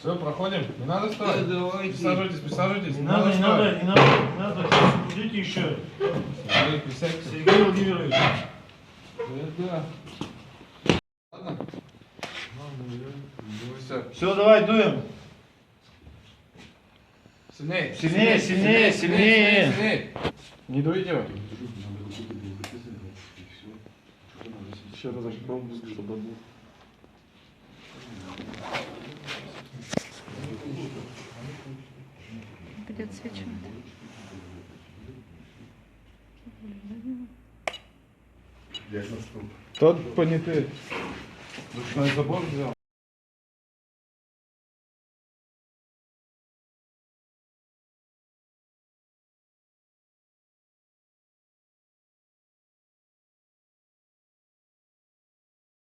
Все, проходим. Не надо вставать. Давайте. Присаживайтесь, присаживайтесь. Не надо, не надо, не надо, не надо. Идите еще. Сергей, присядьте. Сергей Владимирович. Да. Ладно? Все. Все, давай, дуем. Сильнее. Сильнее, сильнее, сильнее. Сильнее. Не дуйте его. Еще разочек пропуск, чтобы был. Будет свеча. Я на стол. Тот понятый. Душной забор взял.